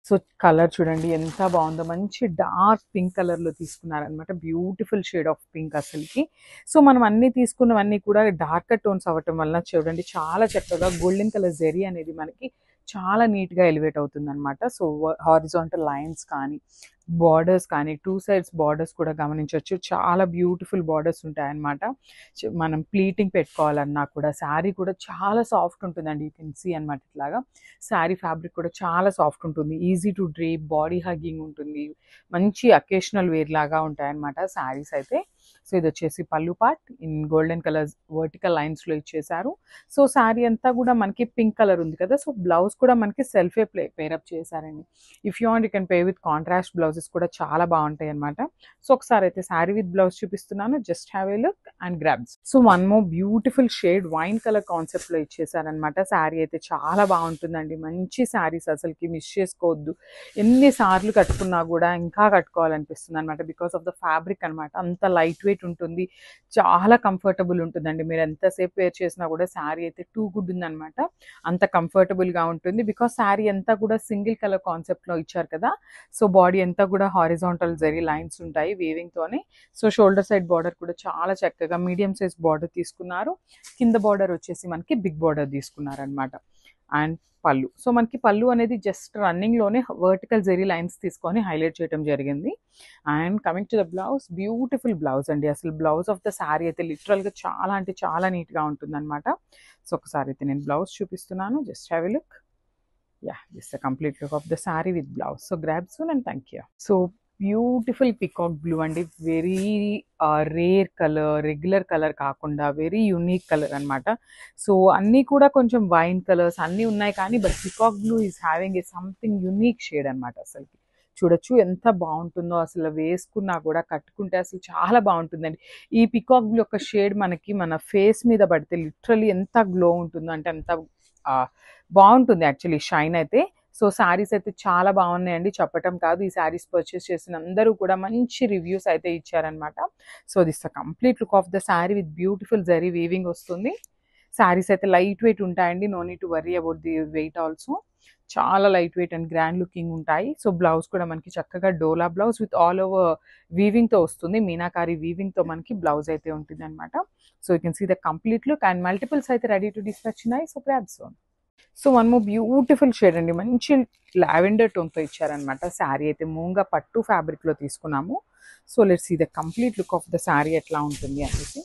So colour చూడండి ఎంత బాగుందో, మంచి డార్క్ పింక్ కలర్లో తీసుకున్నారనమాట. బ్యూటిఫుల్ షేడ్ ఆఫ్ పింక్ అసలుకి. సో మనం అన్నీ తీసుకున్నవన్నీ కూడా డార్కర్ టోన్స్ అవ్వటం వల్ల చూడండి చాలా చక్కగా గోల్డెన్ కలర్ జెరీ అనేది మనకి చాలా నీట్గా ఎలివేట్ అవుతుంది అనమాట. సో హారిజాంటల్ లైన్స్ కానీ బార్డర్స్ కానీ, టూ సైడ్స్ బార్డర్స్ కూడా గమనించవచ్చు. చాలా బ్యూటిఫుల్ బార్డర్స్ ఉంటాయన్నమాట. మనం ప్లీటింగ్ పెట్టుకోవాలన్నా కూడా శారీ కూడా చాలా సాఫ్ట్ ఉంటుందండి. యూ కెన్ సీ అనమాట. ఇట్లాగా శారీ ఫ్యాబ్రిక్ కూడా చాలా సాఫ్ట్ ఉంటుంది. Easy to drape, body hugging ఉంటుంది. మంచి అకేషనల్ వేర్ లాగా ఉంటాయన్నమాట శారీస్ అయితే. సో ఇది వచ్చేసి పళ్ళు part in golden colour vertical లైన్స్లో ఇచ్చేసారు. సో శారీ అంతా కూడా మనకి పింక్ కలర్ ఉంది కదా, సో బ్లౌజ్ కూడా మనకి సెల్ఫే పేరప్ చేశారండి. If you want you can pay with contrast blouses కూడా చాలా బాగుంటాయి అనమాట. సో ఒకసారి అయితే శారీ విత్ బ్లౌజ్ చూపిస్తున్నాను. Just have a look and grabs. So one more beautiful shade wine colour కాన్సెప్ట్లో ఇచ్చేసారనమాట. శారీ అయితే చాలా బాగుంటుందండి. మంచి శారీస్ అసలుకి మిస్ చేసుకోవద్దు. ఎన్నిసార్లు కట్టుకున్నా కూడా ఇంకా కట్టుకోవాలనిపిస్తుంది అనమాట. బికాస్ ఆఫ్ ద ఫ్యాబ్రిక్ అనమాట. అంత లైట్ వెయిట్ ఉంటుంది, చాలా కంఫర్టబుల్ ఉంటుందండి. మీరు ఎంతసేపు వేర్ చేసినా కూడా శారీ అయితే టూ గుడ్ ఉందనమాట. అంత కంఫర్టబుల్గా ఉంటుంది. బికాస్ శారీ అంతా కూడా సింగిల్ కలర్ కాన్సెప్ట్లో ఇచ్చారు కదా. సో బాడీ అంతా కూడా హారిజాంటల్ జరీ లైన్స్ ఉంటాయి వీవింగ్తోనే. సో షోల్డర్ సైడ్ బార్డర్ కూడా చాలా చక్కగా మీడియం సైజ్ బార్డర్ తీసుకున్నారు. కింద బార్డర్ వచ్చేసి మనకి బిగ్ బార్డర్ తీసుకున్నారనమాట. అండ్ పళ్ళు, సో మనకి పళ్ళు అనేది జస్ట్ రన్నింగ్లోనే వర్టికల్ జెరీ లైన్స్ తీసుకొని హైలైట్ చేయడం జరిగింది. And coming to the blouse, beautiful blouse అండి. అసలు బ్లౌజ్ ఆఫ్ ద శారీ అయితే లిటరల్గా చాలా అంటే చాలా నీట్గా ఉంటుందన్నమాట. సో ఒకసారి అయితే నేను బ్లౌజ్ చూపిస్తున్నాను. Just have a look. Yeah, this is a complete look of the saree with blouse. So grab soon and thank you. So beautiful peacock blue అండి. Very rare colour, regular colour కాకుండా very unique colour అనమాట. So అన్నీ కూడా కొంచెం wine colours అన్నీ ఉన్నాయి కానీ but peacock blue is having a something unique shade అనమాట. అసలుకి చూడొచ్చు ఎంత బాగుంటుందో. అసలు వేసుకున్నా కూడా కట్టుకుంటే అసలు చాలా బాగుంటుందండి. ఈ పికాక్ బ్లూ యొక్క షేడ్ మనకి మన ఫేస్ మీద పడితే లిటరలీ ఎంత గ్లో ఉంటుందో అంటే అంత బాగుంటుంది యాక్చువల్లీ షైన్ అయితే. సో శారీస్ అయితే చాలా బాగున్నాయండి, చెప్పటం కాదు. ఈ శారీస్ పర్చేస్ చేసిన అందరూ కూడా మంచి రివ్యూస్ అయితే ఇచ్చారనమాట. So this the complete look of the sari with beautiful zari weaving వస్తుంది. శారీస్ అయితే లైట్ వెయిట్ ఉంటాయండి. No need to worry about the weight also. చాలా light weight and grand looking ఉంటాయి. సో బ్లౌజ్ కూడా మనకి చక్కగా డోలా బ్లౌజ్ విత్ ఆల్ ఓవర్ వీవింగ్తో వస్తుంది. మీనాకారి వీవింగ్తో మనకి బ్లౌజ్ అయితే ఉంటుంది అనమాట. So you can see the complete look and multiples అయితే రెడీ టు డిస్పాచ్ ఉన్నాయి. సో గ్రాబ్ సోన్. So one more beautiful shade అండి. మంచి లావెండర్ టోన్తో ఇచ్చారనమాట. శారీ అయితే మూంగా పట్టు ఫ్యాబ్రిక్లో తీసుకున్నాము. So let's see the complete look of the sari ఎట్లా ఉంటుంది అనేసి.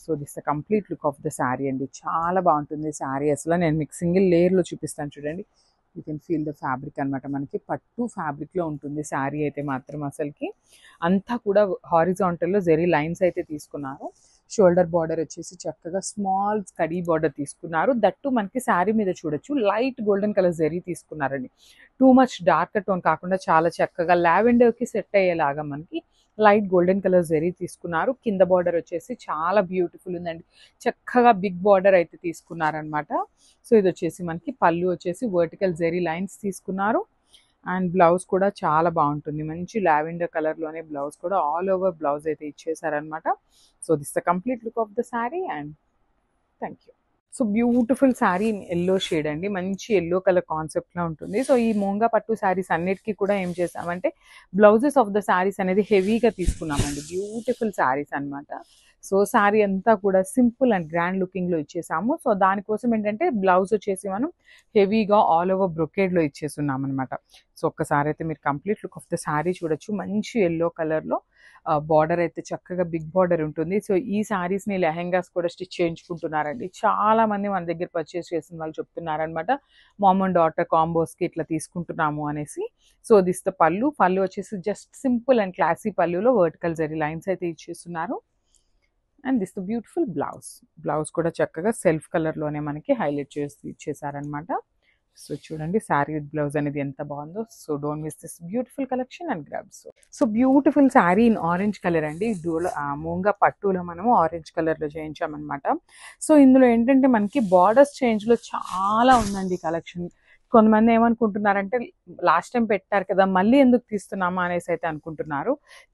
So this the complete look of the sari అండి. చాలా బాగుంటుంది శారీ. అసలు నేను మీకు సింగిల్ లేయర్లో చూపిస్తాను చూడండి. You can feel the fabric అనమాట. మనకి పట్టు ఫ్యాబ్రిక్లో ఉంటుంది శారీ అయితే మాత్రం. అసలుకి అంతా కూడా హారిజాంటల్లో జెరీ లైన్స్ అయితే తీసుకున్నారు. షోల్డర్ బార్డర్ వచ్చేసి చక్కగా స్మాల్ కడీ బార్డర్ తీసుకున్నారు. దట్టు మనకి శారీ మీద చూడొచ్చు లైట్ గోల్డెన్ కలర్ జెరీ తీసుకున్నారండి. టూ మచ్ డార్క్ టోన్ కాకుండా చాలా చక్కగా లావెండర్కి సెట్ అయ్యేలాగా మనకి లైట్ గోల్డెన్ కలర్ జెరీ తీసుకున్నారు. కింద బార్డర్ వచ్చేసి చాలా బ్యూటిఫుల్ ఉందండి. చక్కగా బిగ్ బార్డర్ అయితే తీసుకున్నారనమాట. సో ఇది వచ్చేసి మనకి పళ్ళు వచ్చేసి వర్టికల్ జెరీ లైన్స్ తీసుకున్నారు. అండ్ బ్లౌజ్ కూడా చాలా బాగుంటుంది. మంచి లావెండర్ కలర్లోనే బ్లౌజ్ కూడా ఆల్ ఓవర్ బ్లౌజ్ అయితే ఇచ్చేసారనమాట. So this the complete look of the sari and thank you. So beautiful sari in yellow shade అండి. మంచి ఎల్లో కలర్ కాన్సెప్ట్లో ఉంటుంది. సో ఈ మూంగా పట్టు శారీస్ అన్నిటికీ కూడా ఏం చేసామంటే బ్లౌజెస్ ఆఫ్ ద శారీస్ అనేది హెవీగా తీసుకున్నామండి. బ్యూటిఫుల్ శారీస్ అనమాట. సో శారీ అంతా కూడా సింపుల్ అండ్ గ్రాండ్ లుకింగ్లో ఇచ్చేసాము. సో దానికోసం ఏంటంటే బ్లౌజ్ వచ్చేసి మనం హెవీగా ఆల్ ఓవర్ బ్రొకేడ్లో ఇచ్చేస్తున్నాం అనమాట. సో ఒక్కసారి అయితే మీరు complete look of the sari చూడొచ్చు. మంచి ఎల్లో కలర్లో బార్డర్ అయితే చక్కగా బిగ్ బార్డర్ ఉంటుంది. సో ఈ శారీస్ని లెహెంగాస్ కూడా స్టిచ్ చేయించుకుంటున్నారండి. చాలా మంది మన దగ్గర పర్చేస్ చేసిన వాళ్ళు చెప్తున్నారనమాట, మామ్ అండ్ డాటర్ కాంబోస్కి ఇట్లా తీసుకుంటున్నాము అనేసి. సో దిస్ ద పళ్ళు. పళ్ళు వచ్చేసి జస్ట్ సింపుల్ అండ్ క్లాసీ పళ్ళులో వర్టికల్ జరీ లైన్స్ అయితే ఇచ్చేస్తున్నారు. And this the beautiful blouse. Blouse కూడా చక్కగా సెల్ఫ్ కలర్లోనే మనకి హైలైట్ చేసి ఇచ్చేసారనమాట. సో చూడండి శారీ విత్ బ్లౌజ్ అనేది ఎంత బాగుందో. So don't miss this beautiful collection and grab. So beautiful sari in orange colour అండి. మూంగా పట్టులో మనము ఆరెంజ్ కలర్లో చేయించామన్నమాట. సో ఇందులో ఏంటంటే మనకి బార్డర్స్ చేంజ్లో చాలా ఉందండి కలెక్షన్. కొంతమంది ఏమనుకుంటున్నారంటే లాస్ట్ టైం పెట్టారు కదా మళ్ళీ ఎందుకు తీస్తున్నామా అనేసి అయితే అనుకుంటున్నారు.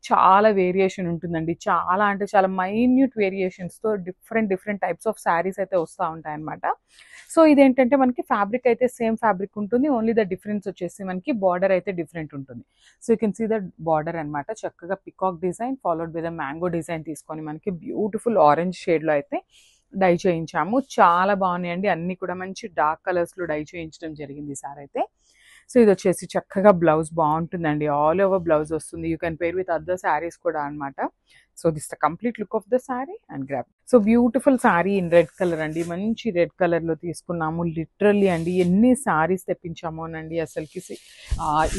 చాలా వేరియేషన్ ఉంటుందండి. చాలా అంటే చాలా మైన్యూట్ వేరియేషన్స్‌తో డిఫరెంట్ టైప్స్ ఆఫ్ శారీస్ అయితే వస్తా ఉంటాయన్నమాట. సో ఇదేంటంటే మనకి ఫ్యాబ్రిక్ అయితే సేమ్ ఫ్యాబ్రిక్ ఉంటుంది. ఓన్లీ ద డిఫరెన్స్ వచ్చేసి మనకి బార్డర్ అయితే డిఫరెంట్ ఉంటుంది. So you can see the border అనమాట. చక్కగా peacock design followed by the mango design తీసుకొని మనకి బ్యూటిఫుల్ ఆరెంజ్ షేడ్లో అయితే డై చేయించాము. చాలా బాగున్నాయండి. అన్నీ కూడా మంచి డార్క్ కలర్స్లో డై చేయించడం జరిగింది ఈసారి అయితే. సో ఇది వచ్చేసి చక్కగా బ్లౌజ్ బాగుంటుందండి. ఆల్ ఓవర్ బ్లౌజ్ వస్తుంది. You can pair with other saris కూడా అనమాట. So this the complete look of the sari and grab. So beautiful sari in red colour అండి. మంచి రెడ్ కలర్లో తీసుకున్నాము. లిటరల్లీ అండి ఎన్ని శారీస్ తెప్పించామోనండి అసలుకి.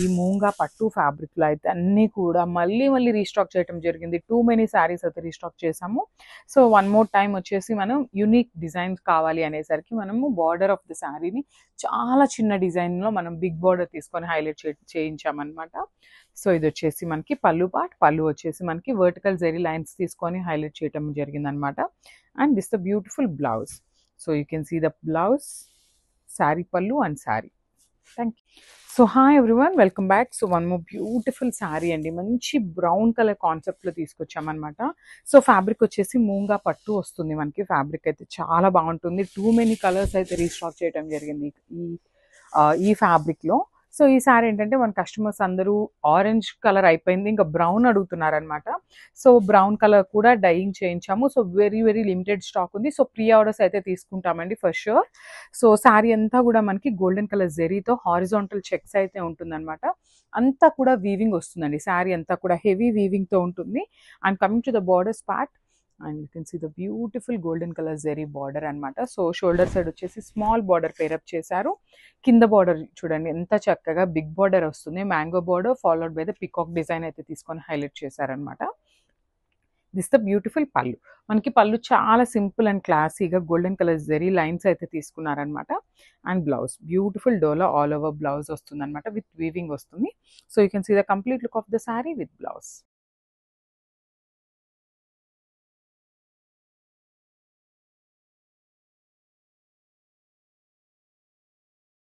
ఈ మూంగా పట్టు ఫ్యాబ్రిక్లో అయితే అన్నీ కూడా మళ్ళీ రీస్టాక్ చేయడం జరిగింది. టూ మెనీ శారీస్ అయితే రీస్టాక్ చేసాము. సో వన్ మోర్ టైం వచ్చేసి మనం యూనిక్ డిజైన్స్ కావాలి అనేసరికి మనము బార్డర్ ఆఫ్ ద శారీని చాలా చిన్న డిజైన్లో మనం బిగ్ బార్డర్ తీసుకొని హైలైట్ చేయించామన్నమాట. సో ఇది వచ్చేసి మనకి పళ్ళు పార్ట్. పళ్ళు వచ్చేసి మనకి వర్టికల్ జెరీ లైన్స్ తీసుకొని హైలైట్ చేయడం జరిగిందనమాట. And this the beautiful blouse. So you can see the blouse, sari పళ్ళు and sari. Thank you. So hi everyone, welcome back. So one more beautiful sari అండి. మంచి బ్రౌన్ కలర్ కాన్సెప్ట్లో తీసుకొచ్చామన్నమాట. సో ఫ్యాబ్రిక్ వచ్చేసి మూంగా పట్టు వస్తుంది మనకి. ఫ్యాబ్రిక్ అయితే చాలా బాగుంటుంది. టూ మెనీ కలర్స్ అయితే రీస్టాక్ చేయడం జరిగింది ఈ ఫ్యాబ్రిక్లో. సో ఈ సారీ ఏంటంటే మన కస్టమర్స్ అందరూ ఆరెంజ్ కలర్ అయిపోయింది, ఇంకా బ్రౌన్ అడుగుతున్నారనమాట. సో బ్రౌన్ కలర్ కూడా డైయింగ్ చేయించాము. సో వెరీ లిమిటెడ్ స్టాక్ ఉంది. సో ప్రీ ఆర్డర్స్ అయితే తీసుకుంటామండి ఫర్ షూర్. సో శారీ అంతా కూడా మనకి గోల్డెన్ కలర్ జెరీతో హారిజాంటల్ చెక్స్ అయితే ఉంటుందన్నమాట. అంతా కూడా వీవింగ్ వస్తుందండి. శారీ అంతా కూడా హెవీ వీవింగ్తో ఉంటుంది. And coming to the borders part, and you can see the beautiful golden colour zari border అనమాట. సో షోల్డర్ సైడ్ వచ్చేసి స్మాల్ బార్డర్ పేరప్ చేశారు. కింద బార్డర్ చూడండి ఎంత చక్కగా బిగ్ బార్డర్ వస్తుంది. Mango border followed by the peacock design అయితే తీసుకొని హైలైట్ చేశారనమాట. దిస్ ద బ్యూటిఫుల్ పళ్ళు. మనకి పళ్ళు చాలా సింపుల్ అండ్ క్లాసీగా గోల్డెన్ కలర్ జెరీ లైన్స్ అయితే తీసుకున్నారనమాట. అండ్ బ్లౌజ్ బ్యూటిఫుల్ డోలా ఆల్ ఓవర్ బ్లౌజ్ వస్తుంది అనమాట. విత్ వీవింగ్ వస్తుంది. So you can see the complete look of the sari with blouse.